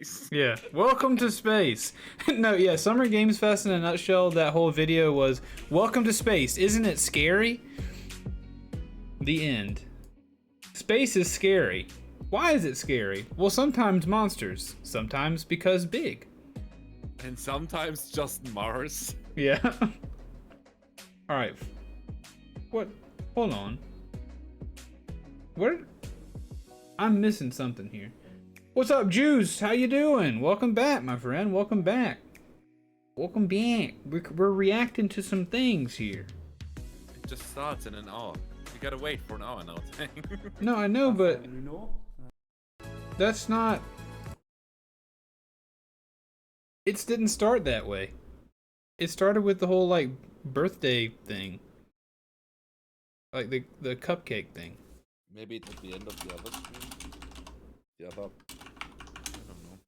space. Yeah, welcome to space. No, yeah, Summer Games Fest in a nutshell, that whole video was, welcome to space, isn't it scary? The end. Space is scary. Why is it scary? Well, sometimes monsters, sometimes because big. And sometimes just Mars. Yeah. Alright. What? Hold on. What? I'm missing something here. What's up, Juice? How you doing? Welcome back, my friend. Welcome back. Welcome back. We're reacting to some things here. It just starts in an hour. You gotta wait for an hour now. No, I know, but that's not... It didn't start that way. It started with the whole, like, birthday thing. Like, the cupcake thing. Maybe it's at the end of the other stream. The other... I don't know.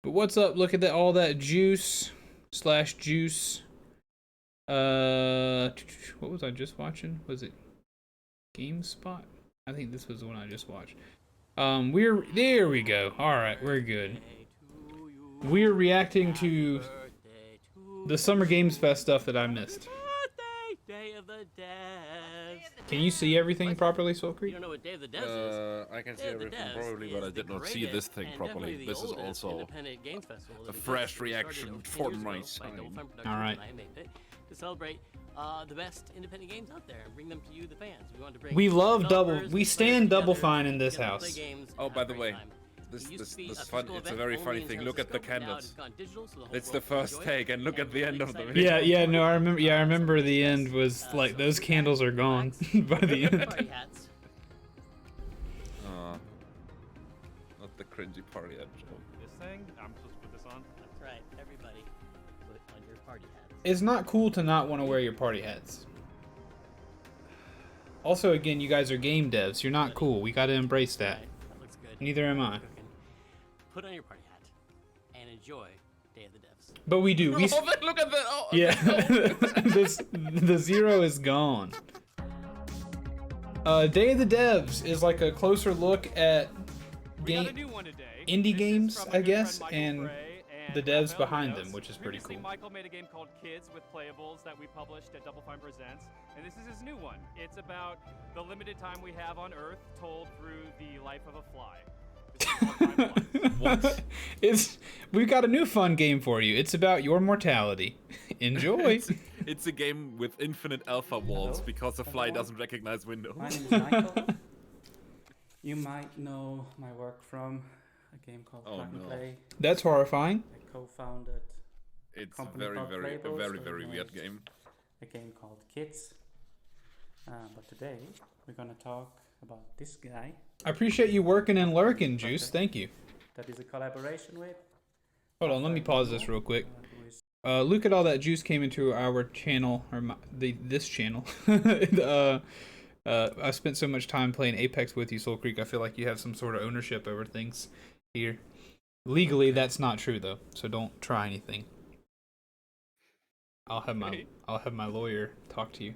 But what's up? Look at that, all that juice / juice. What was I just watching? Was it GameSpot? I think this was the one I just watched. There we go. All right, we're good. We're reacting to the Summer Games Fest stuff that I missed. Day of the Devs. Can you see everything properly, Soul You Creek? don't know what Day of the Devs is? I can see Day of the everything Devs probably, but I is did the not see this greatest thing and properly. definitely the This is oldest also independent games festival that a exists. fresh It started reaction over 10 for years my ago by Double time. Fine Productions, All right. and I made it to celebrate the best independent games out there and bring them to you, the fans. We wanted to bring We love developers we and stand players Double together Fine in this together to play house. games Oh, and by have the a great way, time. this It used to be this a fun. physical It's a event very only funny in thing. San Look at the Francisco, but now candles. it's gone digital, so the whole It's the world can first enjoy it. take, and look And at the we're end really of the excited video. Yeah, no, I to remember. Yeah, I remember the end was like so those sit candles back, are gone relax, by the end. party hats. Not the cringy party at joke. This thing? I'm supposed to put this on? That's right, everybody put on your party hats. It's not cool to not want to wear your party hats. Also, again, you guys are game devs. You're not cool. We got to embrace that. Right, that looks good. Neither am I. Cooking. Put on your party hat and enjoy Day of the Devs. But we do. We Oh, look at that! Oh, yeah. no. The zero is gone. Day of the Devs is like a closer look at We got a new one today. indie This is games, from I my good guess, friend Michael and Gray and the devs Rafael behind Rios. them, which is pretty Previously, cool. Michael made a game called Kids with Playables that we published at Double Fine Presents, and this is his new one. It's about the limited time we have on Earth told through the life of a fly. This is called Time Flies. We've got a new fun game for you. It's about your mortality. Enjoy. It's a game with infinite alpha walls because the fly doesn't recognize windows. My name is Michael. You might know my work from a game called Oh, Plug and no. Play. That's horrifying. I co-founded It's company very, called very, a Playables, very, so very we weird made game. a game called Kids. But today we're gonna talk about this guy I appreciate you working and lurking, Juice. Thank you. that is a collaboration with. Hold on, let me pause this real quick. Who is Look at all that juice came into our channel, or this channel. I spent so much time playing Apex with you, Soul Creek. I feel like you have some sort of ownership over things here. Legally, that's not true though, so don't try anything. I'll have my lawyer talk to you.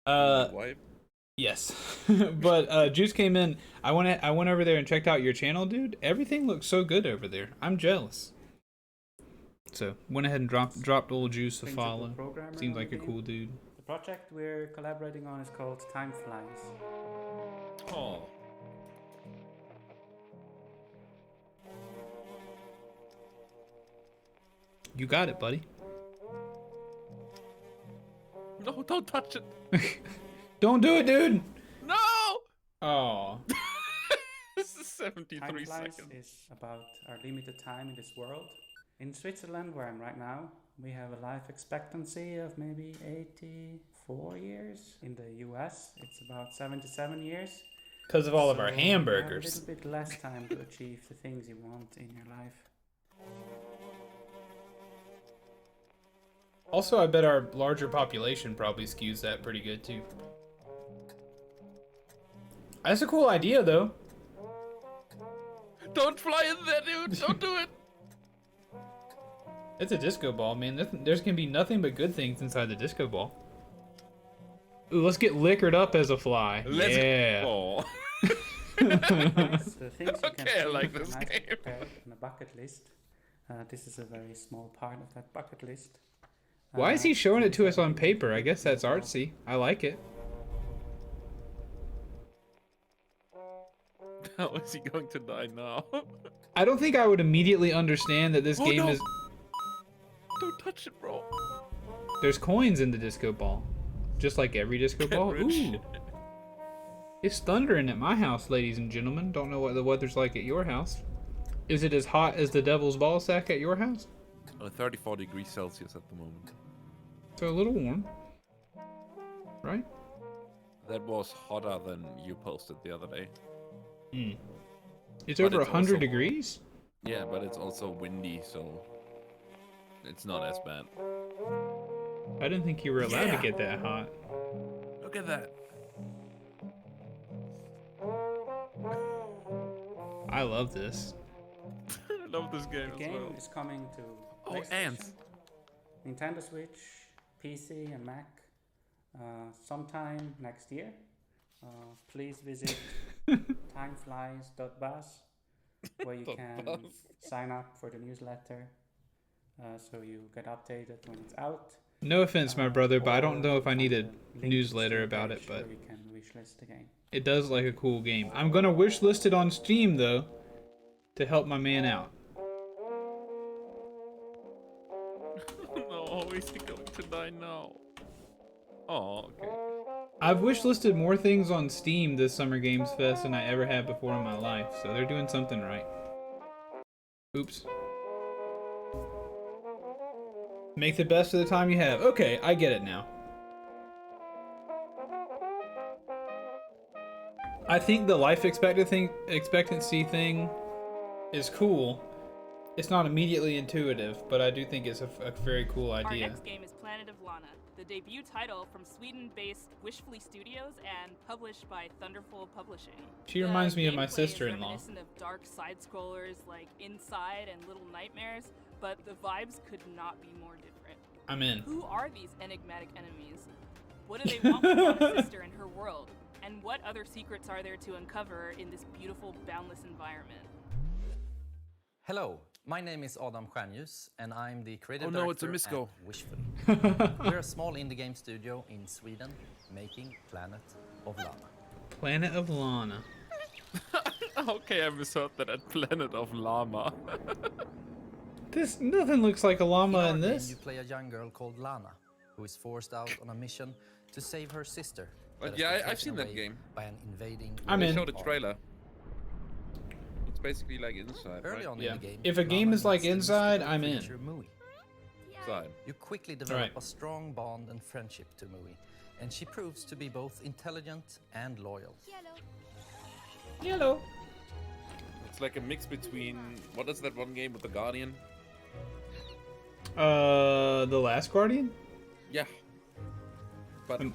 Wipe. Yes, but Juice came in. I went over there and checked out your channel, dude. Everything looks so good over there. I'm jealous. So went ahead and dropped old Juice a principal follow. programmer Seems on like the a game. cool dude. The project we're collaborating on is called Time Flies. Oh. You got it, buddy. No, don't touch it. Don't do it, dude. No! Oh. This is Time 73 Flies seconds. is about our limited time in this world. In Switzerland, where I'm right now, we have a life expectancy of maybe 84 years. In the US, it's about 77 years. Because of all of So our you have hamburgers. a little bit less time to achieve the things you want in your life. Also, I bet our larger population probably skews that pretty good too. That's a cool idea, though. Don't fly in there, dude! Don't do it! It's a disco ball, man. There's gonna be nothing but good things inside the disco ball. Ooh, let's get liquored up as a fly. Let's yeah. Oh. The things you can Okay, I do like are this nicely game. prepared on a bucket list. This is a very small part of that bucket list. Why is he showing it these to are us on the paper? I guess that's individual- artsy. I like it. How is he going to die now? I don't think I would immediately understand that this Oh, game no. is... Don't touch it, bro. There's coins in the disco ball. Just like every disco ball. rich. Ooh. It's thundering at my house, ladies and gentlemen. Don't know what the weather's like at your house. Is it as hot as the devil's ball sack at your house? 34 degrees Celsius at the moment. So a little warm. Right? That was hotter than you posted the other day. It's But over it's 100 also- degrees? Yeah, but it's also windy, so it's not as bad. I didn't think you were allowed to Yeah. get that hot. Look at that. I love this. I love this game The as game well. is coming to Oh, PlayStation, ants. Nintendo Switch, PC, and Mac sometime next year. Please visit timeflies.buzz where you can sign up for the newsletter so you get updated when it's out. No offense, my brother, but I don't know if I need a Find the link newsletter to about the it, page but where you can wishlist the game. it does look like a cool game. I'm gonna wishlist it on Steam, though, to help my man out. No, is he going to die now? Oh, okay. I've wishlisted more things on Steam this Summer Games Fest than I ever have before in my life, so they're doing something right. Oops. Make the best of the time you have. Okay, I get it now. I think the life expectancy thing is cool. It's not immediately intuitive, but I do think it's a very cool Our idea. next game is Planet of Lana, the debut title from Sweden-based Wishfully Studios and published by Thunderful Publishing. She reminds me of my gameplay is sister-in-law. reminiscent of dark side-scrollers like Inside and Little Nightmares, but the vibes could not be more different. I'm in. Who are these enigmatic enemies? What do they want with Lana's sister and her world? And what other secrets are there to uncover in this beautiful, boundless environment? Hello, my name is Adam Stjernljus and I'm the creative Oh no, it's a director misgo. at Wishful. We're a small indie game studio in Sweden making Planet of Lana. Planet of Lana. Okay, I misheard that at Planet of Llama. This nothing looks like a llama our in game, this. you play a young girl called Lana, who is forced out on a mission to save her sister. But that has yeah, been I've taken seen that away game. By an invading. I'm They in. showed a trailer. It's basically like Inside, Early right? on Yeah. in the game, If a game Lana is like meets the Inside, mystical I'm in. creature Mui. Inside. You quickly develop Right. a strong bond and friendship to Mui, and she proves to be both intelligent and loyal. Yellow. It's like a mix between what is that one game with the Guardian? The Last Guardian? Yeah. But Um,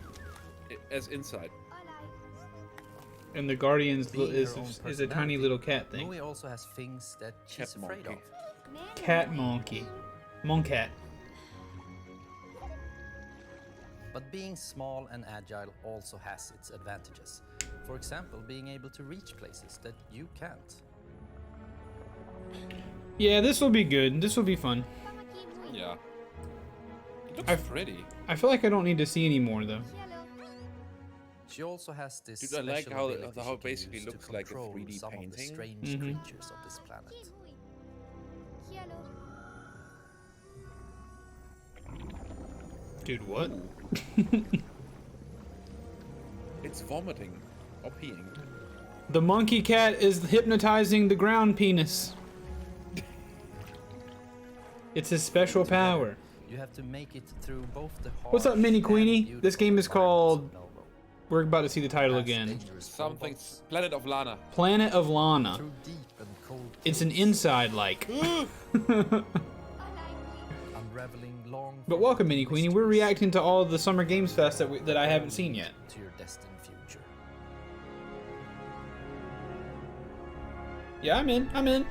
as Inside. And the Guardian's Being her is own a tiny personality, little cat thing. Mui also has things that she's Cat afraid monkey. of. Cat monkey. Moncat. But being small and agile also has its advantages. For example, being able to reach places that you can't. Yeah, this will be good. This will be fun. Yeah. It looks I've- pretty. I feel like I don't need to see any more though. She also has this Dude, I like special how- ability how she it can basically use to looks like a control 3D some of the painting. strange Mhm. creatures of this planet. Dude, what? It's vomiting or peeing. The monkey cat is hypnotizing the ground penis. It's his special power. You have to make it through both the What's up, harsh Mini and Queenie? beautiful This game is environments called... of Novo. We're about to see the title Past again. dangerous Something. robots, Planet of Lana. Planet of Lana. through deep and cold It's an caves, inside like. unraveling long But welcome, Mini forbidden Queenie. We're mysteries reacting to all of the Summer Games Fest that I haven't seen yet. to your destined future. Yeah, I'm in. I'm in.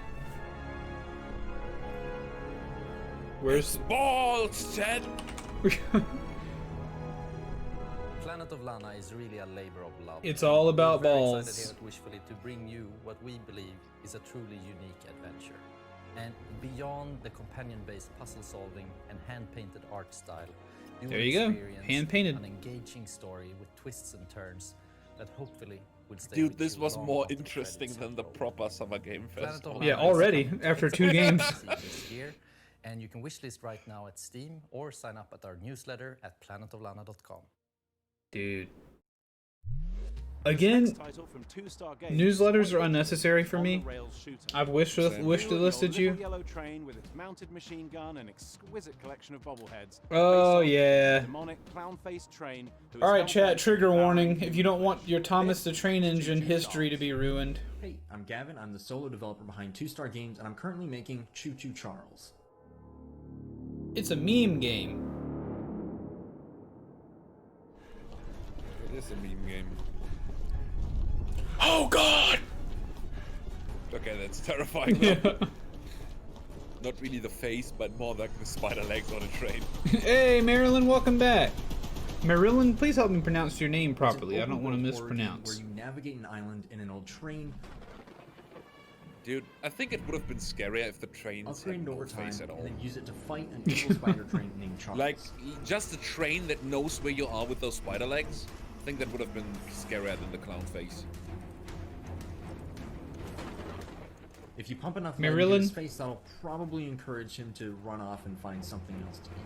Where's... Balls, Ted. Planet Planet of Lana is really a labor of love. It's all about We're very balls. excited here at Wishfully to bring you what we believe is a truly unique adventure. And beyond the companion-based puzzle solving and hand-painted art style, you There will you go. experience Hand-painted. an engaging story with twists and turns that hopefully will stay Dude, with this you was long more after interesting credits than the roll. proper Summer Game Planet Festival. of Yeah, Lana is already, coming to after PC 2 games. this year, and you can wishlist right now at Steam or sign up at our newsletter at planetoflana.com. Dude. Again, newsletters are unnecessary for me. I've wish listed you. Yellow train with its mounted machine gun and exquisite collection of bobbleheads. Oh yeah. Demonic clown-faced train. All right, chat. Trigger warning: if you don't want your Thomas the Train Engine history to be ruined. Hey, I'm Gavin. I'm the solo developer behind 2-Star Games, and I'm currently making Choo Choo Charles. It's a meme game. It is a meme game. Oh God! Okay, that's terrifying. Yeah. Not really the face, but more like the spider legs on a train. Hey, Marilyn, welcome back. Marilyn, please help me pronounce your name properly. I It's an don't want to open world mispronounce. Where you navigate an island in an old train. Dude, I think it would have been scarier if the trains had Upgraded no over time, face at all. and then use it to fight an evil spider train named Charles. Like, just a train that knows where you are with those spider legs. I think that would have been scarier than the clown face. If you pump enough lead into Marilyn? his face, that'll probably encourage him to run off and find something else to eat.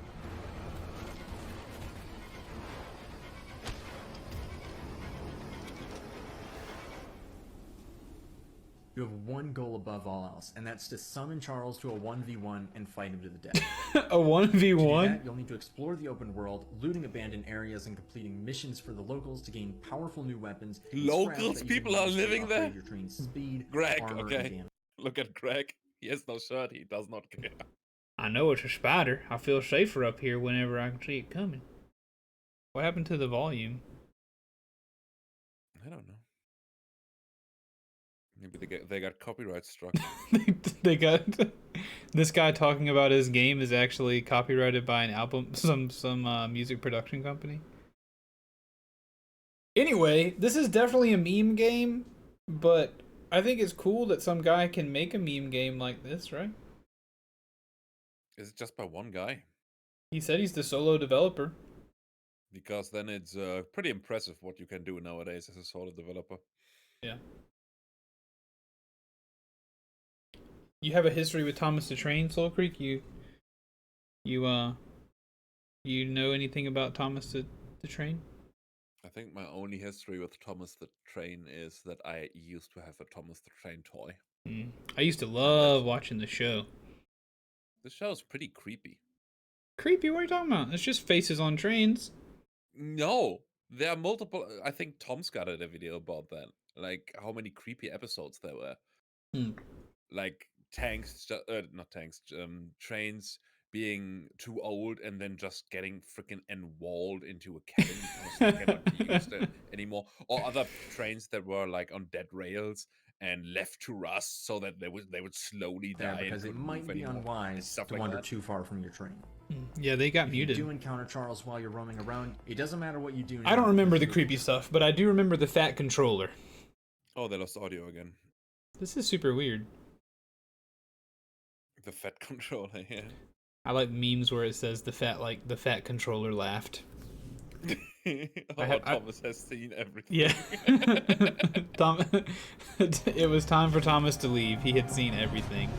You have one goal above all else, and that's to summon Charles to a 1v1 and fight him to the death. A 1v1? To do that, you'll need to explore the open world, looting abandoned areas and completing missions for the locals to gain powerful new weapons. and scraps Locals? that you can People are use to living upgrade there? Your train's speed, Greg, armor, and okay. damage. Look at Greg. He has no shirt. He does not care. I know it's a spider. I feel safer up here whenever I can see it coming. What happened to the volume? I don't know. Maybe they got copyright struck. They got this guy talking about his game is actually copyrighted by an album, some music production company. Anyway, this is definitely a meme game, but I think it's cool that some guy can make a meme game like this, right? Is it just by one guy? He said he's the solo developer. Because then it's pretty impressive what you can do nowadays as a solo developer. Yeah. You have a history with Thomas the Train, Soul Creek? You know anything about Thomas the Train? I think my only history with Thomas the Train is that I used to have a Thomas the Train toy. I used to love watching the show. The show's pretty creepy. Creepy? What are you talking about? It's just faces on trains. No, there are multiple. I think Tom's got a video about that. Like how many creepy episodes there were. Like trains being too old and then just getting freaking enwalled into a cabin because they cannot be used anymore. Or other trains that were like on dead rails and left to rust so that they would slowly There, die. because it might be unwise to wander too far from your train. Yeah, they got If muted. you do encounter Charles while you're roaming around, it doesn't matter what you do. I don't remember the creepy stuff, but I do remember the fat controller. Oh, they lost audio again. This is super weird. The fat controller, yeah. I like memes where it says the fat controller laughed. Thomas has seen everything. Yeah. It was time for Thomas to leave. He had seen everything.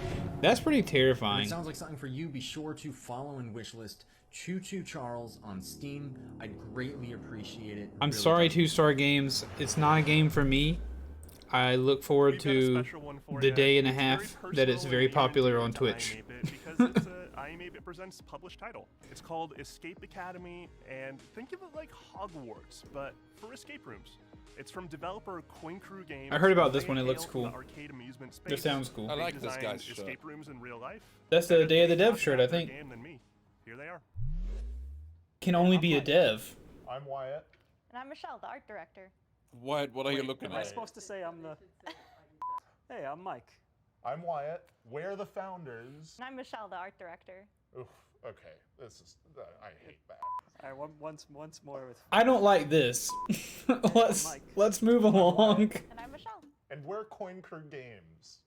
That's pretty If terrifying. it sounds like something for you, be sure to follow and wishlist Choo Choo Charles on Steam. I'd greatly appreciate it. I'm Really sorry, do. 2-Star Games. It's not a game for me. I look forward to the day and a half that it's very popular on Twitch. Because it's a IMABIT Presents published title. It's called Escape Academy, and think of it like Hogwarts, but for escape rooms. It's from developer Coin Crew Games. I heard about this They one. It hail looks from cool. the arcade amusement space. This sounds cool. I They like this designed guy's shirt. escape rooms in real life. That's the Day of the Dev shirt, I think. Game than me. Here they are. Can only be a dev. I'm Wyatt. And I'm Michelle, the art director. What are you looking Am I at? supposed to say I'm the... Hey, I'm Mike. I'm Wyatt. We're the founders. And I'm Michelle, the art director. Oof. Okay. This is. I hate that. All right, once more with. I don't like this. Mike. let's move along. And I'm Michelle. And we're Coin Crew Games.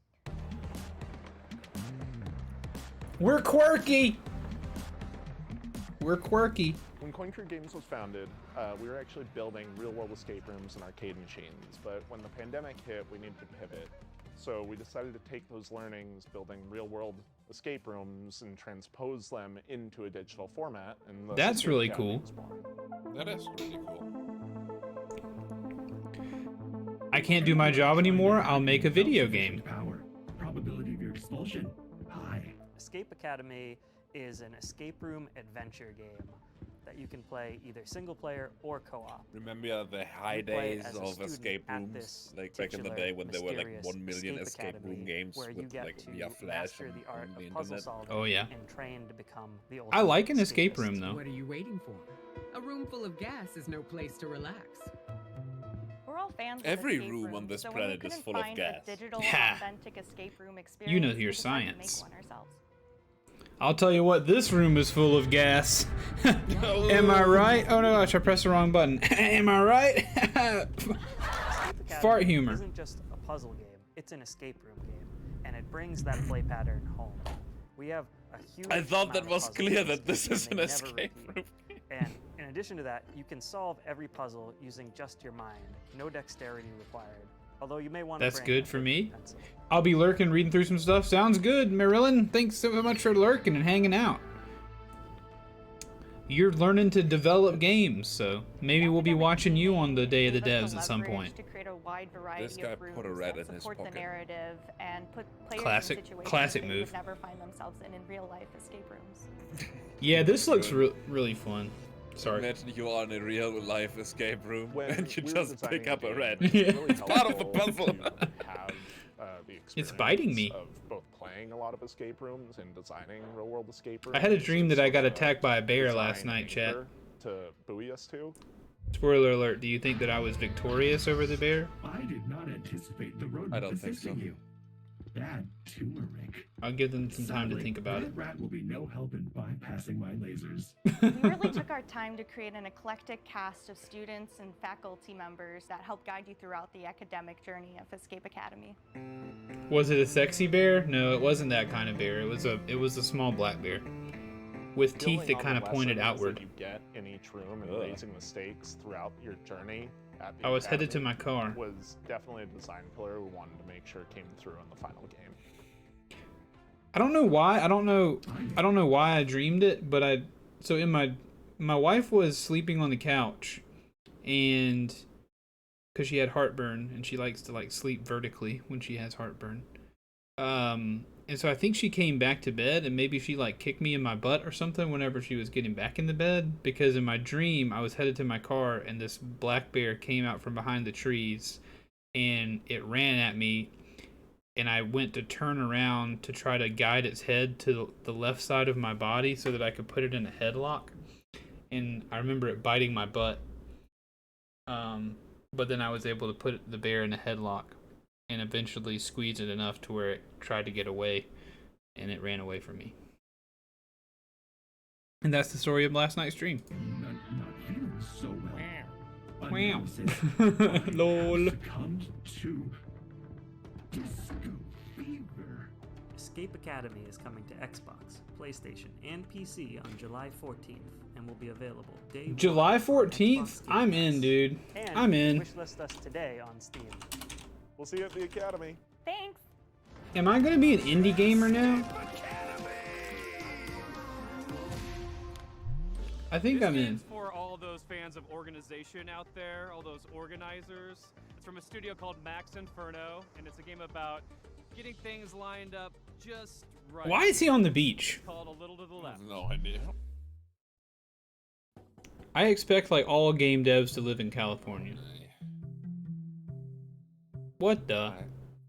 We're quirky. We're quirky. When Coin Crew Games was founded, we were actually building real-world escape rooms and arcade machines, but when the pandemic hit, we needed to pivot. So we decided to take those learnings, building real-world escape rooms, and transpose them into a digital format. And That's really cool. That is really cool. I can't do my job anymore. I'll make a video game. Power. Probability of your expulsion. High. Escape Academy is an escape room adventure game that you can play either single player or co-op. Remember the high days of escape rooms, like back in the day when there were like 1 million escape room games with like via Flash the art on the of puzzle internet. solving Oh, yeah. and train to become the I like an ultimate escape escapist. room though. What are you waiting for? A room full of gas is no place to relax. We're all fans Every of escape room rooms, on this so when we planet is couldn't full of find gas. A digital, Yeah. authentic escape room experience, You know we your decided to science. make one ourselves. I'll tell you what, this room is full of gas. Am I right? Oh no, gosh, I pressed the wrong button. Am I right? Fart humor. Isn't just a puzzle game; it's an escape room game, and it brings that play pattern home. We have a huge. I thought amount that of was puzzles clear in that this this game, is and an they never escape repeat. room. And in addition to that, you can solve every puzzle using just your mind. No dexterity required. Although you may want to. That's bring good a for paper me. and pencil. I'll be lurking, reading through some stuff. Sounds good, Marilyn. Thanks so much for lurking and hanging out. You're learning to develop games, so maybe we'll be watching you on the Day of the Give us Devs at some leverage point. To create a wide variety This guy of rooms put a rat that in his support the pocket. narrative and put players Classic- in situations classic they move. would never find themselves in real life escape rooms. Yeah, this looks really fun. Sorry. Imagine you are in a real life escape room When and you we were just designing pick up the a game, rat. it's Yeah. really It's part of the helpful puzzle. to have the It's biting me. experience of both playing a lot of escape rooms and designing real-world escape rooms. I had a dream that I got Sort of attacked by a bear design last night, chat. anchor To buoy us to. Spoiler alert, do you think that I was victorious over the bear? I did not anticipate the rodent I don't think assisting so. you. Bad turmeric. I'll give them some time to Sadly, think about it. that rat will be no help in bypassing my lasers. We really took our time to create an eclectic cast of students and faculty members that help guide you throughout the academic journey of Escape Academy. Was it a sexy bear? No, it wasn't that kind of bear. It was a small black bear with teeth Building that on kind the of pointed lessons outward. that you get in each room and Ugh. raising the stakes throughout your journey at the I was headed to academy my car. was definitely a design pillar we wanted to make sure came through in the final game. I don't know why. I don't know why I dreamed it, but so in my wife was sleeping on the couch, and because she had heartburn and she likes to like sleep vertically when she has heartburn. And so I think she came back to bed, and maybe she like kicked me in my butt or something whenever she was getting back in the bed, because in my dream I was headed to my car and this black bear came out from behind the trees and it ran at me, and I went to turn around to try to guide its head to the left side of my body so that I could put it in a headlock, and I remember it biting my butt. But then I was able to put the bear in a headlock and eventually squeeze it enough to where it tried to get away, and it ran away from me. And that's the story of last night's stream. Not feeling so well. Wow. Analysis. Lol. Succumbed to disco fever. Escape Academy is coming to Xbox, PlayStation, and PC on July 14th and will be available day one July on 14th? Xbox Game I'm Pass. in, dude. And I'm in. Wishlist us today on Steam. We'll see you at the academy. Thanks! Am I gonna be an indie gamer now? I think This I'm in. game's for all those fans of organization out there, all those organizers. It's from a studio called Max Inferno, and it's a game about getting things lined up just right. Why is he on the beach? It's called A Little to the Left. No idea. I expect like all game devs to live in California. What the?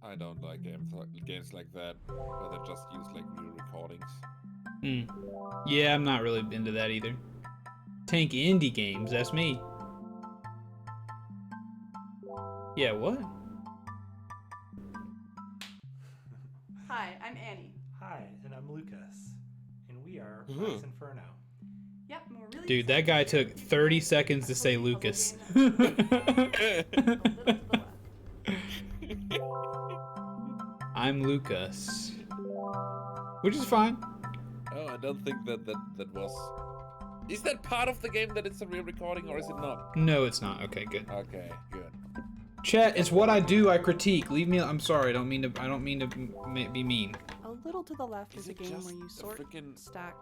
I don't like games like that where they just use like real recordings. Yeah, I'm not really into that either. Tank indie games, that's me. Yeah, what? Hi, I'm Annie. Hi, and I'm Lucas, and we are Mhm. Max Inferno. Yep, and we're really Dude, that guy took 30 seconds to say Lucas. I'm Lucas. Which is fine. Oh, I don't think that was... Is that part of the game that it's a real recording, or is it not? No, it's not. Okay, good. Okay, good. Chat, it's what I do. I critique. Leave me. I'm sorry. I don't mean to be mean. A little to the left is a game where you sort, stack,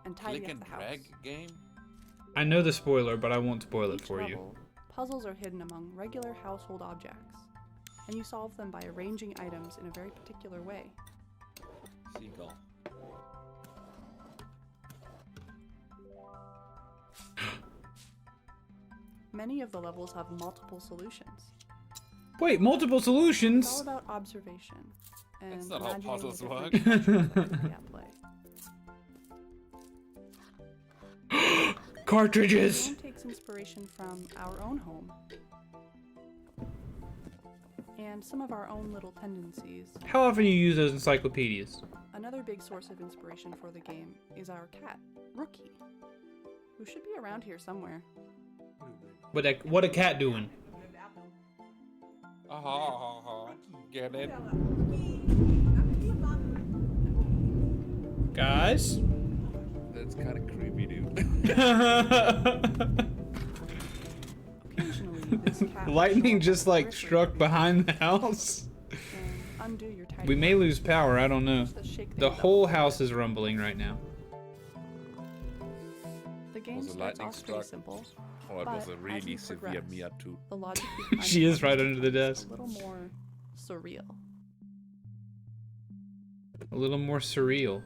and tidy Click up and the house. drag game? I know the spoiler, but I won't spoil it Each for you. level, puzzles are hidden among regular household objects, and you solve them by arranging items in a very particular way. Seagull. Many of the levels have multiple solutions. Wait, multiple It's all solutions? about observation and That's not how imagining puzzles the work. different structures that can be at play. Cartridges! The game takes inspiration from our own home and some of our own little tendencies. How often you use those encyclopedias? Another big source of inspiration for the game is our cat, Rookie, who should be around here somewhere. What a cat doing? Get it? Guys? That's kind of creepy, dude. Occasionally, this cat will Lightning show just up like periphery struck behind the house. and undo your tidy We may work. lose power, I don't know. Just to shake The things up. whole house is rumbling right now. The game Was a starts lightning off pretty struck? simple, Or it was but a as really you severe progress, Miyatu. the logic behind She the is right puzzle under the becomes desk. A little more surreal. A little more surreal.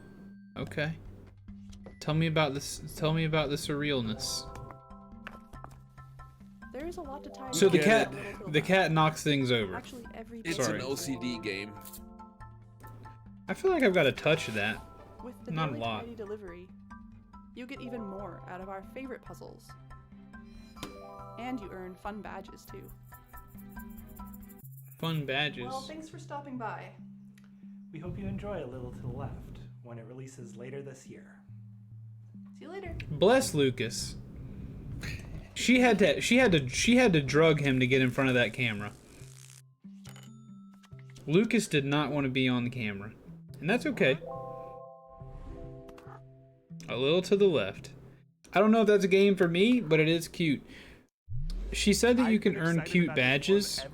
Okay. Tell me about this. Tell me about the surrealness. There is a lot to tie. So the together cat, a little to the left. cat knocks things over. Actually, every It's Sorry. an OCD game. I feel like I've got to touch that. With the Not a daily lot. tidy delivery, you get even more out of our favorite puzzles. And you earn fun badges too. Fun badges. Well, thanks for stopping by. We hope you enjoy A Little to the Left when it releases later this year. See you later. Bless Lucas. She had to drug him to get in front of that camera. Lucas did not want to be on the camera. And that's okay. A little to the left. I don't know if that's a game for me, but it is cute. She said that you can earn cute badges.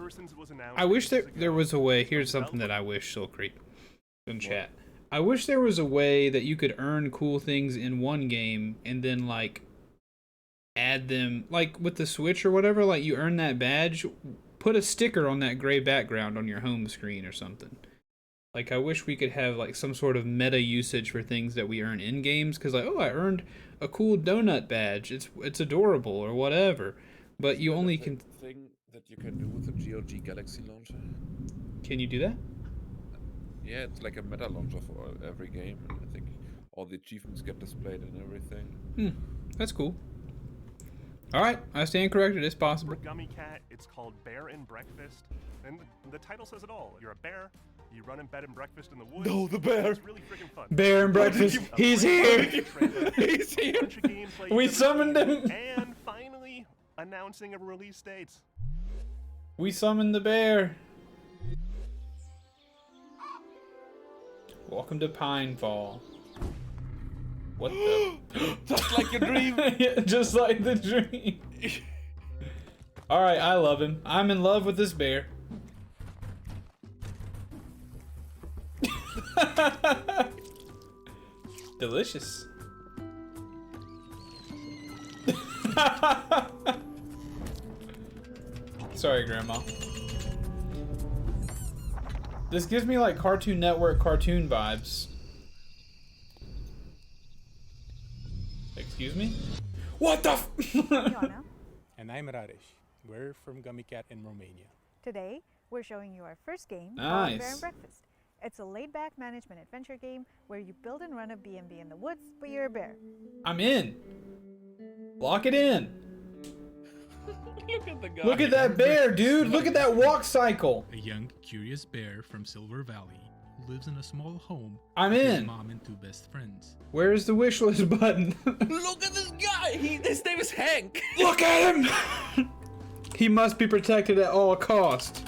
I wish there was a way. Here's something that I wish, Soul Creep, in chat. I wish there was a way that you could earn cool things in one game and then like add them, like with the Switch or whatever. Like you earn that badge, put a sticker on that gray background on your home screen or something. Like I wish we could have like some sort of meta usage for things that we earn in games. Cause like, oh, I earned a cool donut badge. It's adorable or whatever. But you only can thing that you can do with the GOG Galaxy launcher. Can you do that? Yeah, it's like a meta launcher for every game, and I think all the achievements get displayed and everything. That's cool. All right, I stand corrected. It's possible. For Gummy Cat, it's called Bear and Breakfast, and the title says it all. You're a bear. You run in bed and breakfast in the woods. No, the bear. It's really freaking fun. Bear and breakfast. He's here. He's here. We summoned him. And finally, announcing a release date. We summoned the bear. Welcome to Pinefall. What the? Just like your dream. Yeah, just like the dream. All right, I love him. I'm in love with this bear. Delicious. Sorry, Grandma. This gives me like Cartoon Network cartoon vibes. Excuse me? What the f- And I'm Raresh. We're from Gummy Cat in Romania. Today, we're showing you our first game, Nice. called Bear and Breakfast. It's a laid-back management adventure game where you build and run a B&B in the woods, but you're a bear. I'm in. Lock it in. Look at the guy. Look at that bear, dude. Look at that walk cycle. A young, curious bear from Silver Valley lives in a small home I'm with his in. mom and 2 best friends. Where's the wish list button? Look at this guy! His name is Hank! Look at him! He must be protected at all costs.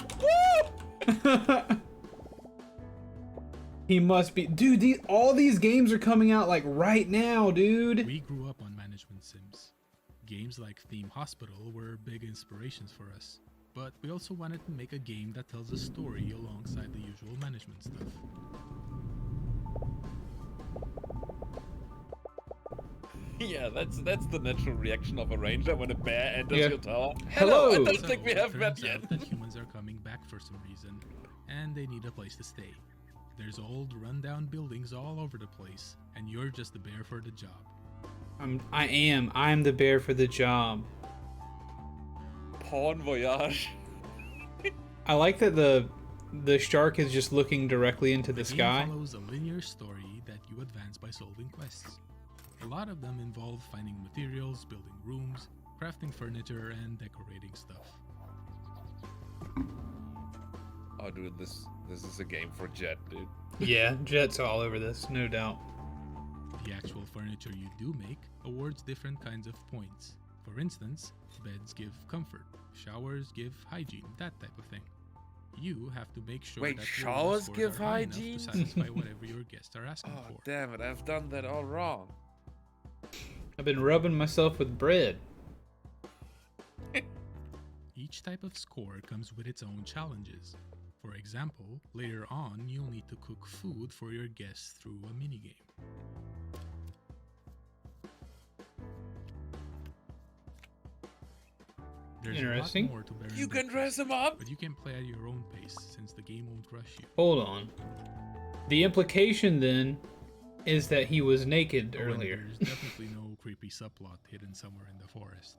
He must be. Dude, all these games are coming out like right now, dude. We grew up on management sims. Games like Theme Hospital were big inspirations for us. But we also wanted to make a game that tells a story alongside the usual management stuff. Yeah, that's the natural reaction of a ranger when a bear enters Yeah. your tower. Hello! I don't So think we it have met turns yet. out that humans are coming back for some reason, and they need a place to stay. There's old, rundown buildings all over the place, and you're just the bear for the job. I'm the bear for the job. Porn voyage. I like that the shark is just looking directly into the The game sky. follows a linear story that you advance by solving quests. A lot of them involve finding materials, building rooms, crafting furniture, and decorating stuff. Oh, dude, this is a game for Jet, dude. Yeah, Jet's all over this, no doubt. The actual furniture you do make awards different kinds of points. For instance, beds give comfort, showers give hygiene, that type of thing. You have to make sure Wait, that showers scores give are high enough hygiene? to satisfy whatever your guests are asking Oh, for. damn it, I've done that all wrong. I've been rubbing myself with bread. Each type of score comes with its own challenges. For example, later on, you'll need to cook food for your guests through a minigame. There's Interesting. a lot more to Baron You can Breakfast, dress him up? but you can play at your own pace since the game won't rush you. Hold on. The implication then is that he was naked Oh, and earlier. There's definitely no creepy subplot hidden somewhere in the forest.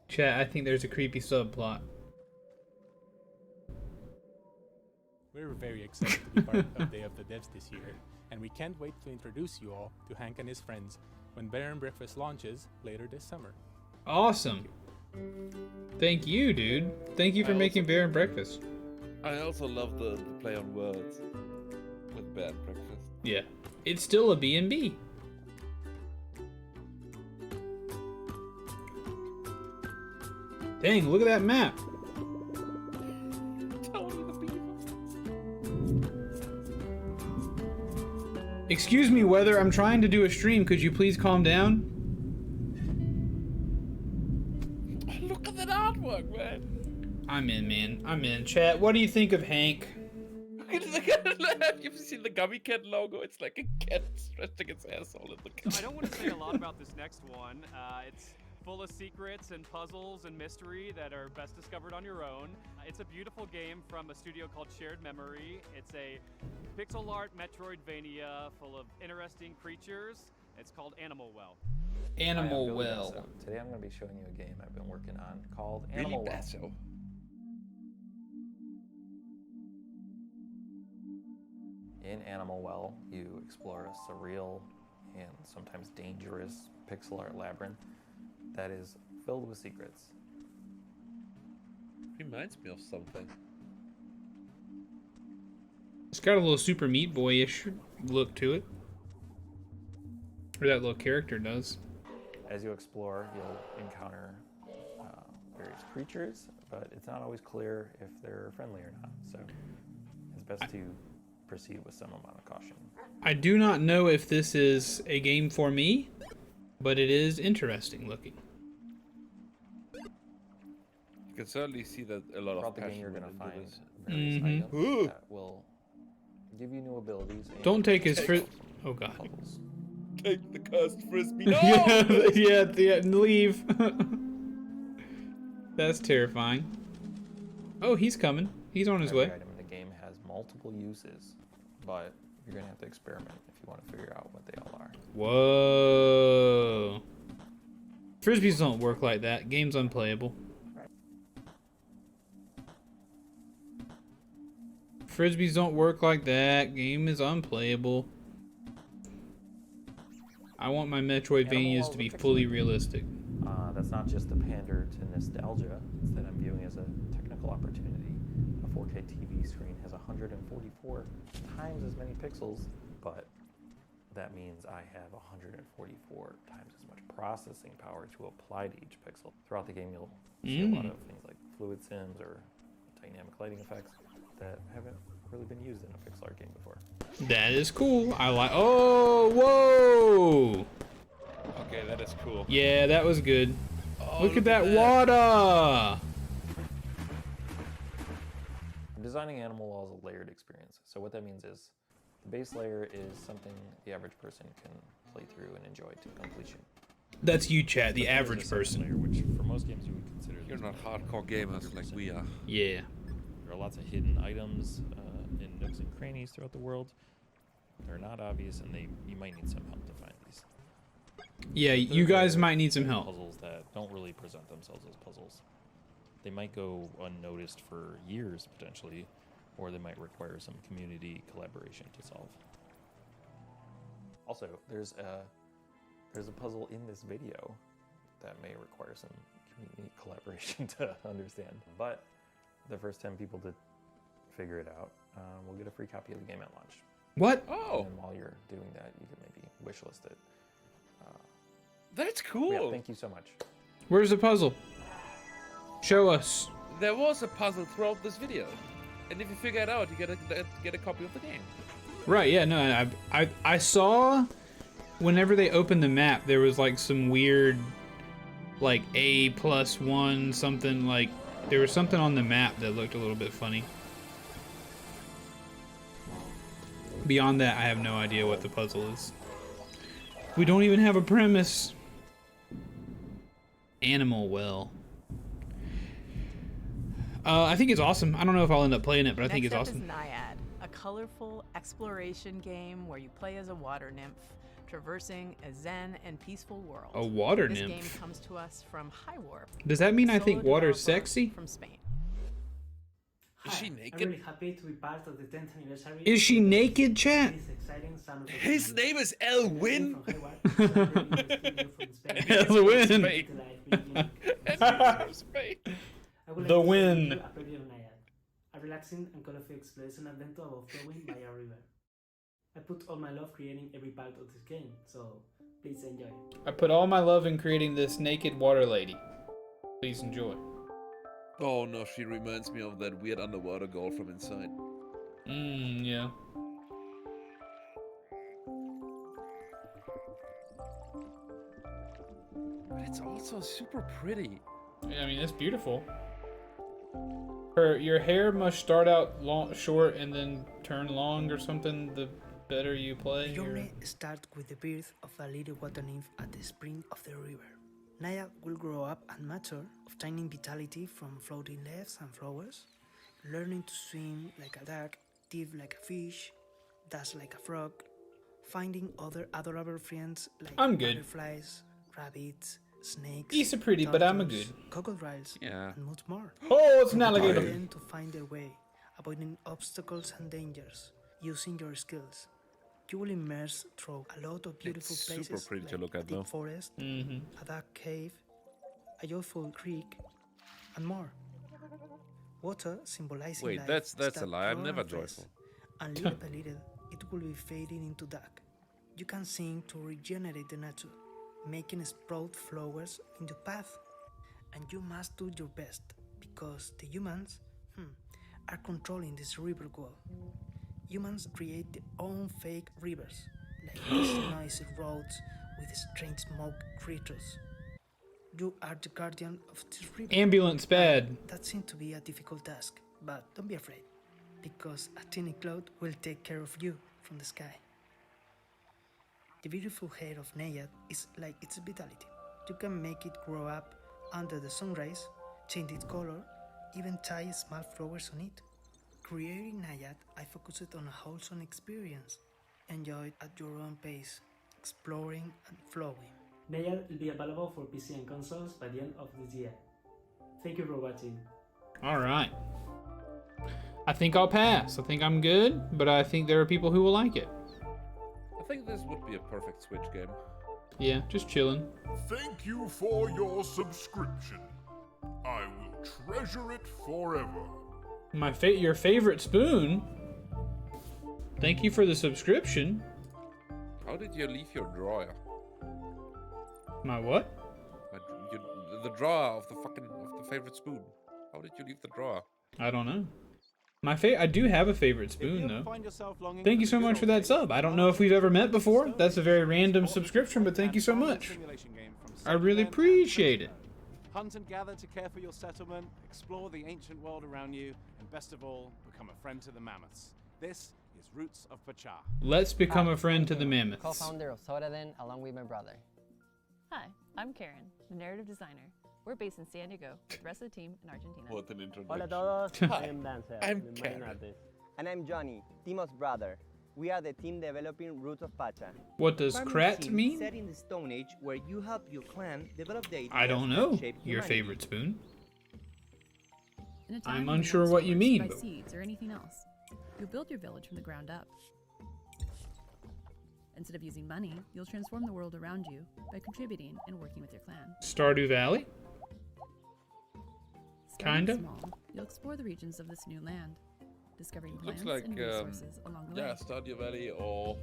Chat, I think there's a creepy subplot. We're very excited to be part of Day of the Devs this year, and we can't wait to introduce you all to Hank and his friends when Baron Breakfast launches later this summer. Awesome. Thank you, dude. Thank you for making bear and breakfast. I also love the play on words with bed and breakfast. Yeah. It's still a B&B. Dang, look at that map. Excuse me, Weather, I'm trying to do a stream. Could you please calm down? Look at that artwork, man. I'm in, man. I'm in. Chat, what do you think of Hank? Have you seen the Gummy Cat logo? It's like a cat stretching its asshole in the cat. I don't want to say a lot about this next one. It's full of secrets and puzzles and mystery that are best discovered on your own. It's a beautiful game from a studio called Shared Memory. It's a pixel art Metroidvania full of interesting creatures. It's called Animal Well. Animal Hi, I'm Billy Well. Basso. Today I'm going to be showing you a game I've been working on called Really Animal Well. Basso. In Animal Well, you explore a surreal and sometimes dangerous pixel art labyrinth that is filled with secrets. Reminds me of something. It's got a little Super Meat Boy-ish look to it. Or that little character does. As you explore, you'll encounter various creatures, but it's not always clear if they're friendly or not. So it's best to proceed with some amount of caution. I do not know if this is a game for me, but it is interesting looking. You can certainly see that a lot Throughout of the passion game, you're going went to into find this. various Mhm. items Ooh. that will give you new abilities. and Don't take his puzzles. Oh god. Take the cursed frisbee. No! yeah, leave. That's terrifying. Oh, he's coming. He's on his Every way. item in the game has multiple uses, but you're going to have to experiment if you want to figure out what they all are. Whoa. Frisbees don't work like that. Game's unplayable. Frisbees don't work like that. Game is unplayable. I want my Metroidvanias to be fully realistic. That's not just a pander to nostalgia, it's that I'm viewing as a technical opportunity, a A 4K TV screen has 144 times as many pixels, but that means I have 144 times as much processing power to apply to each pixel. Throughout the game, you'll see a lot of things like fluid sims or dynamic lighting effects that haven't really been used in a pixel art game before. That is cool. I like. Oh, whoa! Okay, that is cool. Yeah, that was good. Oh, look at that water! Designing Animal Wall is a layered experience. So what that means is the base layer is something the average person can play through and enjoy to completion. That's you, chat. The But there's average a second person. layer, which for most games you would consider. You're not hardcore gamers like we are. Yeah. There are lots of hidden items in nooks and crannies throughout the world. They're not obvious, and you might need some help to find these. Yeah, you guys might need some help. Puzzles that don't really present themselves as puzzles. They might go unnoticed for years potentially, or they might require some community collaboration to solve. Also, there's a puzzle in this video that may require some community collaboration to understand. But the first 10 people to figure it out will get a free copy of the game at launch. What? Oh. And while you're doing that, you can maybe wishlist it. That's cool. Yeah, thank you so much. Where's the puzzle? Show us. There was a puzzle throughout this video, and if you figure it out, you get a copy of the game. Right, yeah, no, I saw whenever they opened the map, there was like some weird, like A+1 something, like there was something on the map that looked a little bit funny. Beyond that, I have no idea what the puzzle is. We don't even have a premise. Animal Well. I think it's awesome. I don't know if I'll end up playing it, but I think it's awesome. Next up is Naiad, a colorful exploration game where you play as a water nymph, traversing a zen and peaceful world. A water this nymph? This game comes to us from High Warp. Does that mean I think solo water's developer sexy? From Spain. Is she I'm naked? really happy to be part of the 10th anniversary. Is she naked, chat? This exciting summer His name is Elwin. Elwin. The win. A preview of Naiad, a relaxing and colorful exploration adventure about flowing by a river. I put all my love creating every part of this game, so please enjoy. I put all my love in creating this naked water lady. Please enjoy. Oh no, she reminds me of that weird underwater girl from Inside. Yeah. But it's also super pretty. Yeah, I mean, it's beautiful. Your hair must start out long, short and then turn long or something the better you play. The journey starts with the birth of a little water nymph at the spring of the river. Naiad will grow up and mature, obtaining vitality from floating leaves and flowers, learning to swim like a duck, dive like a fish, dash like a frog, finding other adorable friends like butterflies, rabbits, snakes. He's a pretty, but I'm a turtles, good. crocodiles, Yeah. and much more. Oh, it's an alligator. Learn to find their way, avoiding obstacles and dangers, using your skills. You will immerse through a lot of beautiful It's places super pretty like to look a at, deep though. forest, a dark cave, a joyful creek, and more. Water symbolizing Wait, life that's a starts lie. I'm pure never and fresh, joyful. and little by little, it will be fading into dark. You can sing to regenerate the nature, making sprout flowers in your path, and you must do your best because the humans are controlling this river wall. Humans create their own fake rivers, like these noisy roads with strange smoke creatures. You are the guardian of this river. Ambulance bad. That seems to be a difficult task, but don't be afraid, because a tiny cloud will take care of you from the sky. The beautiful hair of Naiad is like its vitality. You can make it grow up under the sunrise, change its color, even tie small flowers on it. Creating Naiad, I focused on a wholesome experience. Enjoy it at your own pace, exploring and flowing. Naiad will be available for PC and consoles by the end of this year. Thank you for watching. All right. I think I'll pass. I think I'm good, but I think there are people who will like it. I think this would be a perfect Switch game. Yeah, just chilling. Thank you for your subscription. I will treasure it forever. Your favorite spoon? Thank you for the subscription. How did you leave your drawer? My what? The drawer of the favorite spoon. How did you leave the drawer? I don't know. I do have a favorite spoon though. Thank you so much for that sub. I don't know if we've ever met before. That's a very random subscription, but thank you so much. I really appreciate it. Hunt and gather to care for your settlement, explore the ancient world around you, and best of all, become a friend to the mammoths. This is Roots of Pacha. Let's become a friend to the mammoths. Co-founder of Soraden along with my brother. Hi, I'm Karen, the narrative designer. We're based in San Diego, with the rest of the team in Argentina. What an introduction. Hola a todos, Hi, I am Dancer, I'm the Karen. main artist. And I'm Johnny, Timo's brother. We are the team developing Roots of Pacha. What does Farming Krat sim mean? Set in the Stone Age, where you help your clan develop the ideas I don't know. that shape Your humanity. favorite spoon? In a time I'm when unsure no what you sports, mean, by but- seeds or anything else. You'll build your village from the ground up. Instead of using money, you'll transform the world around you by contributing and working with your clan. Stardew Valley? Starting Kinda? small, you'll explore the regions of this new land, discovering Looks plants like and resources along the way. Stardew Valley or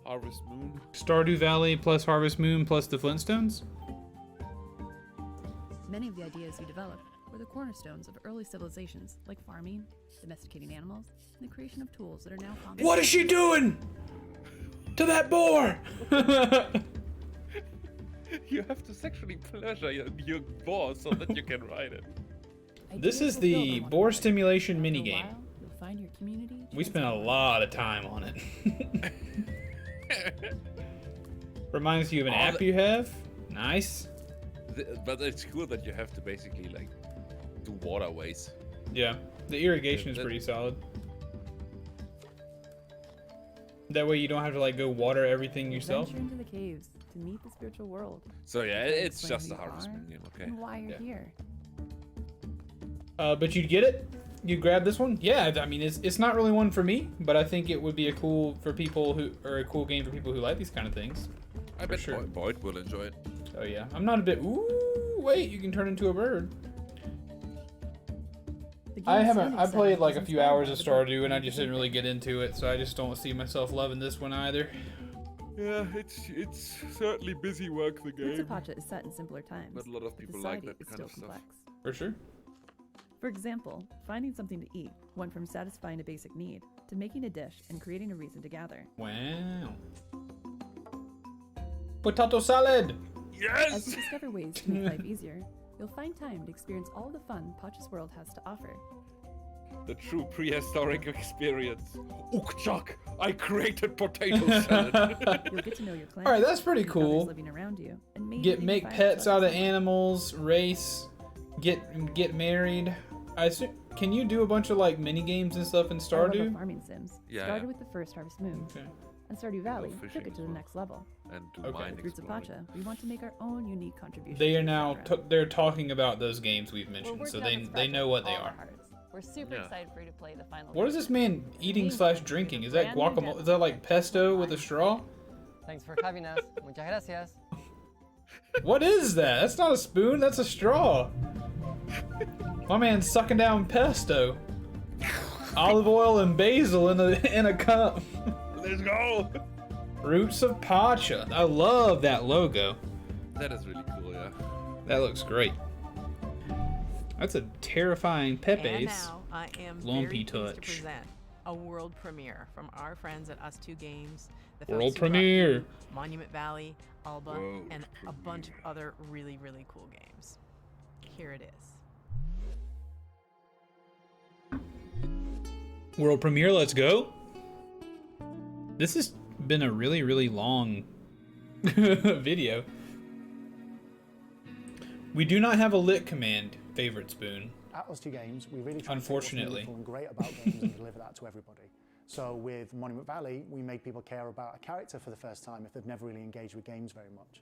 Harvest Moon. Stardew Valley plus Harvest Moon plus the Flintstones? Many of the ideas you developed were the cornerstones of early civilizations like farming, domesticating animals, and the creation of tools that are now common. What is she doing? To that boar! You have to sexually pleasure your boar so that you can ride it. This is the boar stimulation minigame. You'll find your community. We spent a lot of time on it. Reminds you of an app you have? Nice. But it's cool that you have to basically like do waterways. Yeah, the irrigation is pretty solid. That way you don't have to like go water everything yourself. Venture into the caves to meet the spiritual world. So yeah, Explain it's just who a you Harvest are Moon game, okay? And why you're here. But you'd get it? You'd grab this one? Yeah, I mean, it's not really one for me, but I think it would be a cool game for people who like these kind of things. I bet Boyd will enjoy it. Oh yeah, I'm not a bit. Ooh, wait, you can turn into a bird. I played like a few hours of Stardew and I just didn't really get into it, so I just don't see myself loving this one either. Yeah, it's certainly busy work, the Roots game. of Pacha is set in simpler times. But a lot of people like that kind of stuff. For sure. For example, finding something to eat went from satisfying a basic need to making a dish and creating a reason to gather. Wow. Potato salad! As you discover ways to make life easier, you'll find time to experience all the fun Pacha's world has to offer. The true prehistoric experience. Ukchak, I created potato salad. You'll get to know your clan. Alright, that's pretty meet others cool. living around you, and maybe Make find pets each out other of animals, race, get married. I assume, can you do a bunch of like mini games and stuff in I love Stardew? the farming sims. Yeah, Started yeah. with the first Harvest Moon. And Stardew Valley took fishing it to the next level. And do Okay. mine With Roots of exploring. Pacha, we want to make our own unique contribution. They to are the now background. they're talking about those games we've We're mentioned, so working on this they know what they project are. all our hearts. We're super Yeah. excited for you to play the final. What is this man eating / drinking? Is that brand new guacamole? Is that like pesto with a straw? Thanks for having us. Muchas gracias. What is that? That's not a spoon, that's a straw. My man's sucking down pesto. Olive oil and basil in a cup. Let's go! Roots of Pacha. I love that logo. That is really cool, yeah. That looks great. That's a terrifying And Pepe's now I am lumpy very pleased to touch. present a world premiere from our friends at Us2 Games. The World folks who brought premiere. you Monument Valley, Alba, World and a bunch of other really, really cool games. Here it is. World premiere, let's go. This has been a really, really long video. We do not have a lit command, favorite spoon. At Us2 Games, we really try Unfortunately. to take what's wonderful and great about games and deliver that to everybody. So with Monument Valley, we made people care about a character for the first time if they've never really engaged with games very much.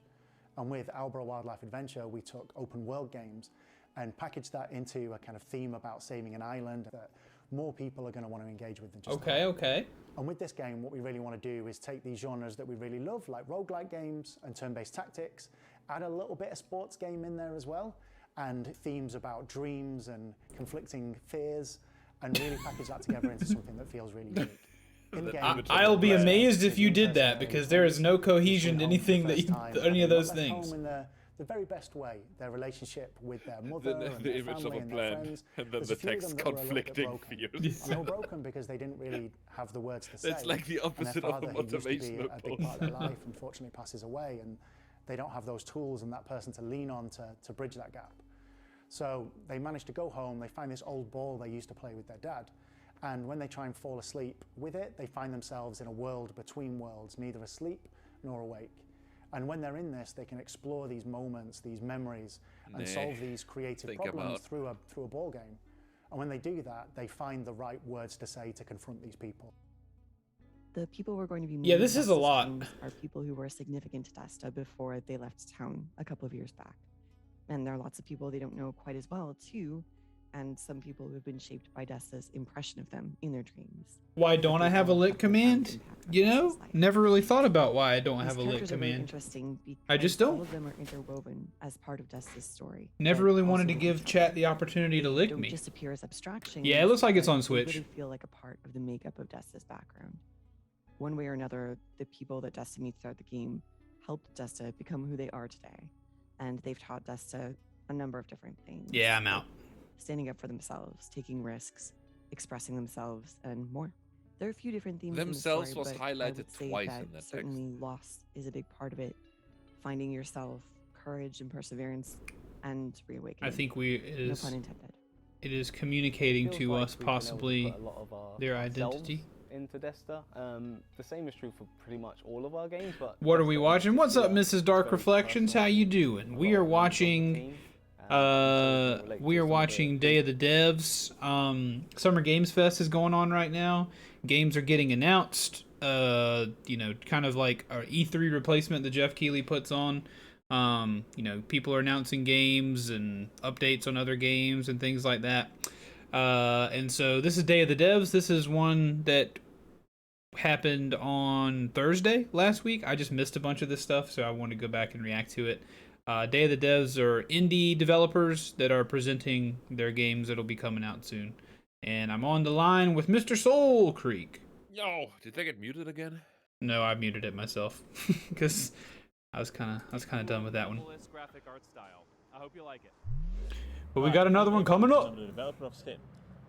And with Alba Wildlife Adventure, we took open world games and packaged that into a kind of theme about saving an island that more people are going to want to engage with than just Okay. And with this game, what we really want to do is take these genres that we really love, like roguelike games and turn-based tactics, add a little bit of sports game in there as well, and themes about dreams and conflicting fears, and really package that together into something that feels really unique. In the game, I'll be amazed if you did that, because there is no cohesion to anything that any of those things. In the very best way, their relationship with their mother and the their image family of a and their plan, friends. and then There's the a few of text them that were a little bit conflicting broken. views. And they were broken because they didn't really have the words to say. That's like the opposite and of their a father, who used to be motivational a big part of their life, unfortunately passes away, and they don't have those tools and that person to lean on to bridge that gap. So they manage to go home, they find this old ball they used to play with their dad, and when they try and fall asleep with it, they find themselves in a world between worlds, neither asleep nor awake. And when they're in this, they can explore these moments, these memories, and solve these creative problems through a ball game. And when they do that, they find the right words to say to confront these people. The people we're going to be Yeah, this is a lot. Are people who were significant to Desta before they left town a couple of years back. And there are lots of people they don't know quite as well, too. And some people who have been shaped by Desta's impression of them in their dreams. Why don't I have a lit command? You know, never really thought about why I don't have a lit command. Really interesting I just don't. All of them are interwoven as part of Desta's story. Never really wanted to give chat the opportunity to lick don't me. Disappear as abstraction. Yeah, it looks like it's on Switch. They really feel like a part of the makeup of Desta's background. One way or another, the people that Desta meets throughout the game helped Desta become who they are today, and they've taught Desta a number of different things. Yeah, I'm out. Standing up for themselves, taking risks, expressing themselves, and more. There are a few different themes. Themselves in the story, was but I highlighted would say twice that in that certainly loss is a big part of it. Finding yourself, courage and perseverance, and reawakening. I think no pun intended. It is communicating to us possibly their identity. Into Desta. The same is true for pretty much all of our games, but What are we watching? What's up, Mrs. Dark Reflections? How you doing? We are watching Day of the Devs. Summer Games Fest is going on right now. Games are getting announced. You know, kind of like our E3 replacement that Jeff Keighley puts on. You know, people are announcing games and updates on other games and things like that. And so this is Day of the Devs. This is one that happened on Thursday last week. I just missed a bunch of this stuff, so I want to go back and react to it. Day of the Devs are indie developers that are presenting their games that'll be coming out soon. And I'm on the line with Mr. Soul Creek. Yo, did they get muted again? No, I muted it myself because I was kind of done with that one. Graphic art style. I hope you like it. But we got another one coming up. I'm the developer of Steam.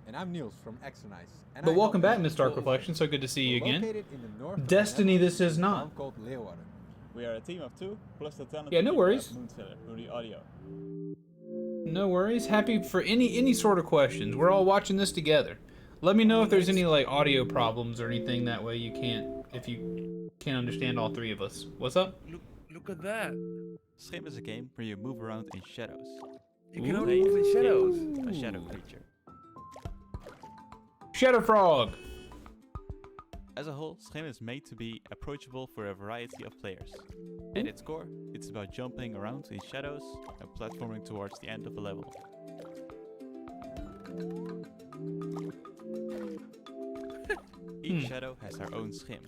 And I'm Niels from Exernice. But welcome back, Miss Dark Reflection. So good to see you again. Destiny, this is not. Called Leeuwarden. We are a team of 2 plus the talent. Yeah, no worries. Moonseller for the audio. No worries. Happy for any sort of questions. We're all watching this together. Let me know if there's any like audio problems or anything. That way you can't understand all three of us. What's up? Look at that. Scrim is a game where you move around in shadows. You can only move in shadows. A shadow creature. Shadow Frog. As a whole, Scrim is made to be approachable for a variety of players. At its core, it's about jumping around in shadows and platforming towards the end of a level. Each shadow has their own Scrim.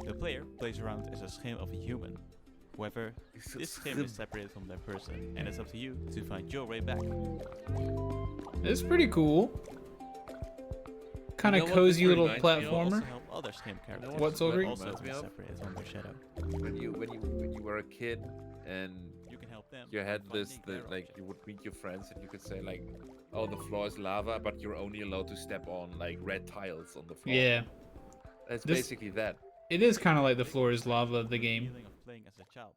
The player plays around as a Scrim of a human. However, this Scrim is separated from that person, and it's up to you to find your way back. It's pretty cool. Kind of cozy little platformer. Help other Scrim characters. What's over? Also be separated from their shadow. When you were a kid and you can help them. You had like you would meet your friends and you could say like, oh, the floor is lava, but you're only allowed to step on like red tiles on the floor. Yeah. It's basically that. It is kind of like the floor is lava of the game. Playing as a child.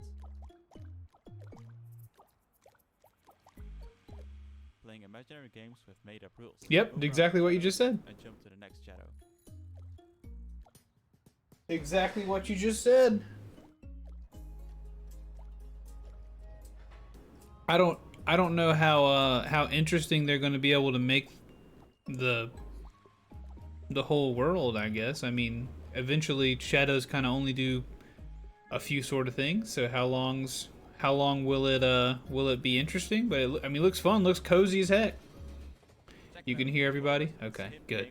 Playing imaginary games with made-up rules. Yep, exactly what you just said. And jump to the next shadow. Exactly what you just said. I don't know how interesting they're going to be able to make the whole world, I guess. I mean, eventually shadows kind of only do a few sort of things, so how long will it be interesting? But I mean, it looks fun, looks cozy as heck. You can hear everybody? Okay, good.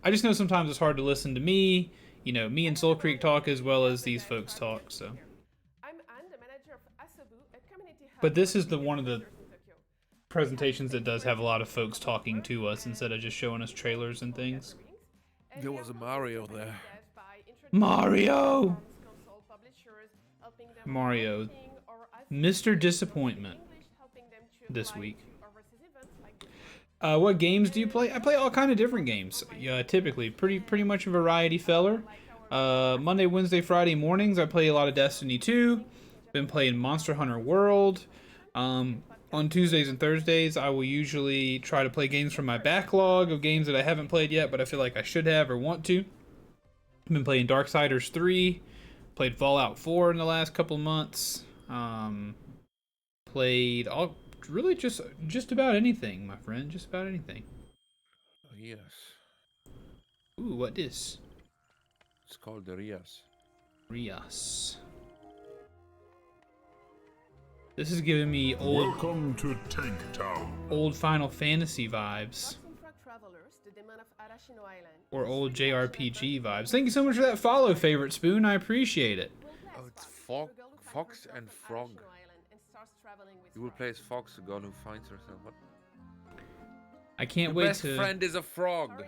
I just know sometimes it's hard to listen to me, you know, me and Soul Creek talk as well as these folks talk, so. I'm Anne, the manager of Asobu, a community hub. But this is one of the presentations, it does have a lot of folks talking to us instead of just showing us trailers and things. There was a Mario there. Mario! Mario. Mr. Disappointment this week. What games do you play? I play all kind of different games. Yeah, typically pretty much a variety feller. Monday, Wednesday, Friday mornings I play a lot of Destiny 2. Been playing Monster Hunter World. On Tuesdays and Thursdays I will usually try to play games from my backlog of games that I haven't played yet, but I feel like I should have or want to. I've been playing Darksiders 3. Played Fallout 4 in the last couple months. Played all really just about anything, my friend. Just about anything. Oh, yes. Ooh, what is? It's called the Rias. Rias. This is giving me Welcome to Tank Town. Old Final Fantasy vibes. Or old JRPG vibes. Thank you so much for that follow, Favorite Spoon. I appreciate it. Oh, it's Fox and Frog. You will play as Fox, the girl who finds herself. What? I can't Your wait best to... friend is a frog.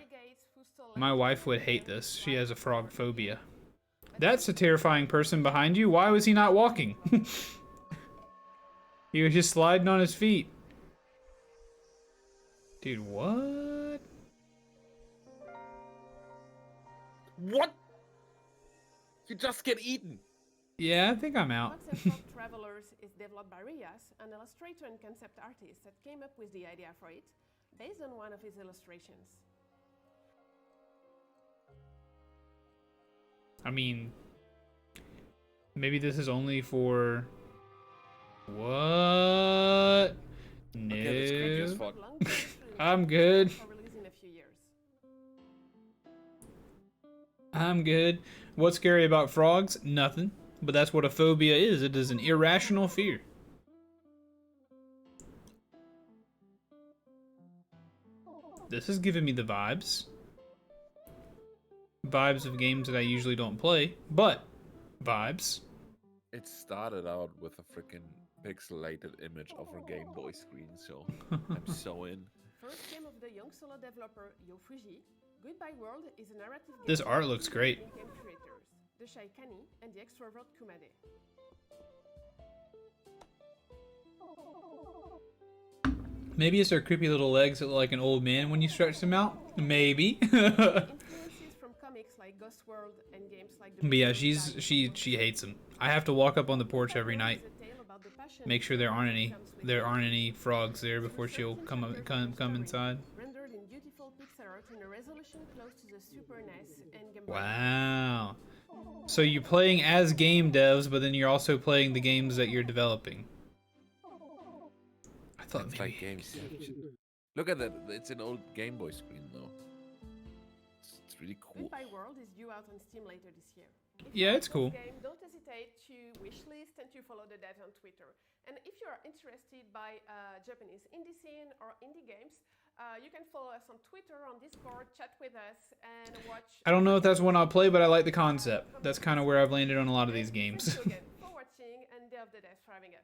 My wife would hate this. She has a frog phobia. That's a terrifying person behind you. Why was he not walking? He was just sliding on his feet. Dude, what? What? You just get eaten. Yeah, I think I'm out. Travelers is developed by Rias, an illustrator and concept artist that came up with the idea for it, based on one of his illustrations. I mean, maybe this is only for... What? No. Okay, that's creepy as fuck. I'm good. I'm good. What's scary about frogs? Nothing. But that's what a phobia is. It is an irrational fear. This is giving me the vibes. Vibes of games that I usually don't play, but vibes. It started out with a freaking pixelated image of her Game Boy screen, so I'm so in. First game of the young solo developer Yo Fuji, Goodbye World is a narrative game. This art looks great. Game creators, the Shy Kani and the extrovert Kumade. Maybe it's their creepy little legs that look like an old man when you stretch them out. Maybe. Influences from comics like Ghost World and games like But yeah, she hates them. I have to walk up on the porch every night, make sure there aren't any frogs there before she'll come inside. Rendered in beautiful pixel art in a resolution close to the Super NES and Game Boy. Wow. So you're playing as game devs, but then you're also playing the games that you're developing. I thought it's maybe... like Gameception. Look at that. It's an old Game Boy screen though. It's really cool. Goodbye World is due out on Steam later this year. Yeah, it's cool. Game, don't hesitate to wishlist and to follow the dev on Twitter. And if you are interested by Japanese indie scene or indie games, you can follow us on Twitter, on Discord, chat with us, and watch. I don't know if that's one I'll play, but I like the concept. That's kind of where I've landed on a lot of these games. Thank you again for watching, and Day of the Dead for having us.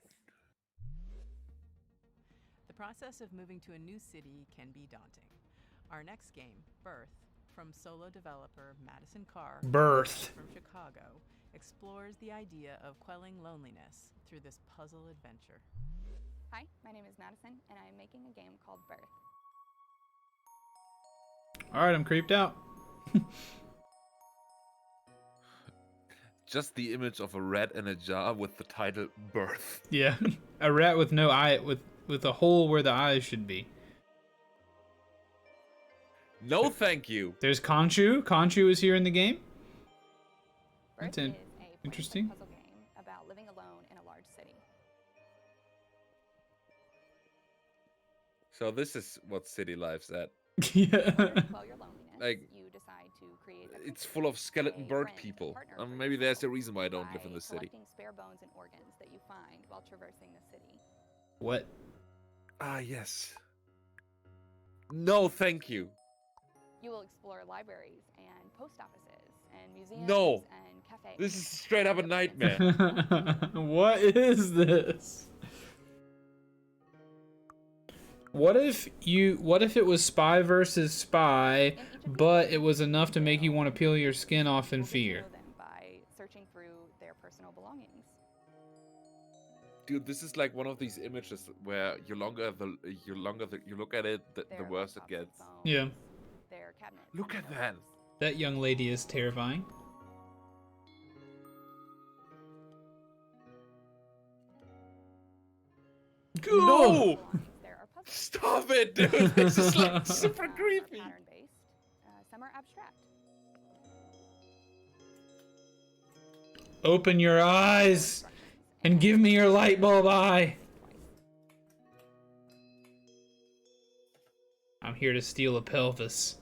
The process of moving to a new city can be daunting. Our next game, Birth, from solo developer Madison Carr Birth from Chicago, explores the idea of quelling loneliness through this puzzle adventure. Hi, my name is Madison, and I am making a game called Birth. Alright, I'm creeped out. Just the image of a rat in a jar with the title Birth. Yeah, a rat with no eye, with a hole where the eyes should be. No, thank you. There's Conchu. Conchu is here in the game. Birth That's interesting. Puzzle game about living alone in a large city. So this is what city life's at. Yeah. Quell your loneliness, like, you decide to create a it's full of skeleton bird people. Maybe there's the reason why I don't live in the city. collecting spare bones and organs that you find while traversing the city. What? Ah, yes. No, thank you. You will explore libraries and post offices and museums No. and cafes. This is straight up a nightmare. What is this? What if it was spy versus spy, but it was enough to make you want to peel your skin off in fear? By searching through their personal belongings. Dude, this is like one of these images where you look at it, the worse it gets. Yeah. Their cabinets. Look at that. That young lady is terrifying. No! Stop it, dude! This is like super creepy. Pattern-based. Some are abstract. Open your eyes and give me your light bulb eye. I'm here to steal a pelvis.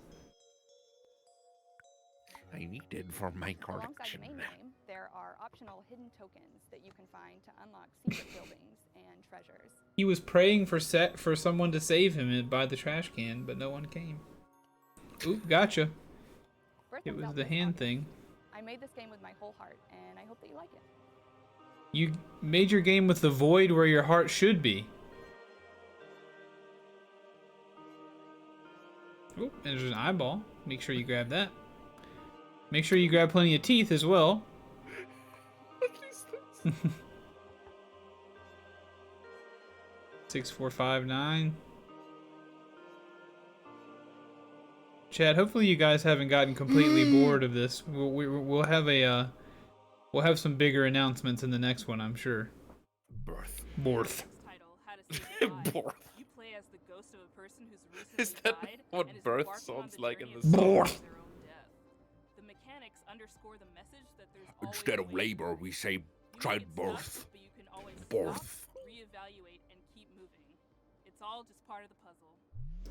I need it for my Alongside collection. the main game, there are optional hidden tokens that you can find to unlock secret buildings and treasures. He was praying for someone to save him by the trash can, but no one came. Oop, gotcha. It was the hand thing. I made this game with my whole heart, and I hope that you like it. You made your game with the void where your heart should be. Oop, and there's an eyeball. Make sure you grab that. Make sure you grab plenty of teeth as well. What is this? 6459. Chad, hopefully you guys haven't gotten completely bored of this. We'll have some bigger announcements in the next one, I'm sure. Birth. Birth. Birth. You play as the ghost of a person who's Is recently that died what and is birth embarking on sounds the like in journey this of song? Birth. their own death. The mechanics underscore the message that there's always Instead a of way labor, we say childbirth. but you can always Birth. stop, reevaluate, and keep moving. It's all just part of the puzzle.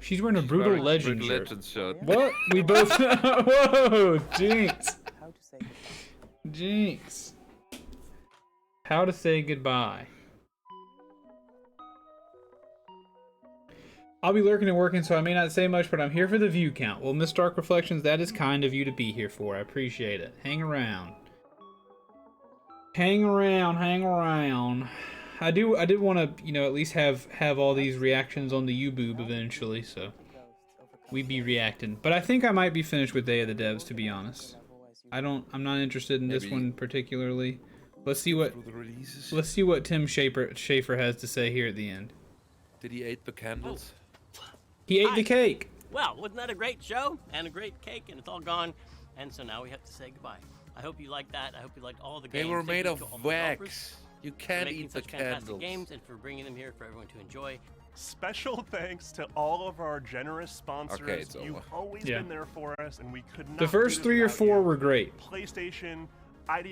She's wearing a Brutal Wearing Legend Brutal shirt. Legend shirt. What? We both. Whoa, Jinx. How to say goodbye. Jinx. How to say goodbye. I'll be lurking and working, so I may not say much, but I'm here for the view count. Well, Miss Dark Reflections, that is kind of you to be here for. I appreciate it. Hang around. Hang around, hang around. I did want to, you know, at least have all these reactions on the YouTube eventually, so we be reacting. But I think I might be finished with Day of the Devs, to be honest. I'm not interested in this one particularly. Let's see what Tim Schafer has to say here at the end. Did he eat the candles? He ate the cake. Well, wasn't that a great show and a great cake, and it's all gone, and so now we have to say goodbye. I hope you liked that. I hope you liked all the games. They were Thank made you of to all the wax. developers You for can't making eat the such fantastic candles. games and for bringing them here for everyone to enjoy. Special thanks to all of our generous sponsors. Okay, it's You've over. always Yeah. been there for us, and we could not The do first this 3 or without 4 you. were great. PlayStation, ID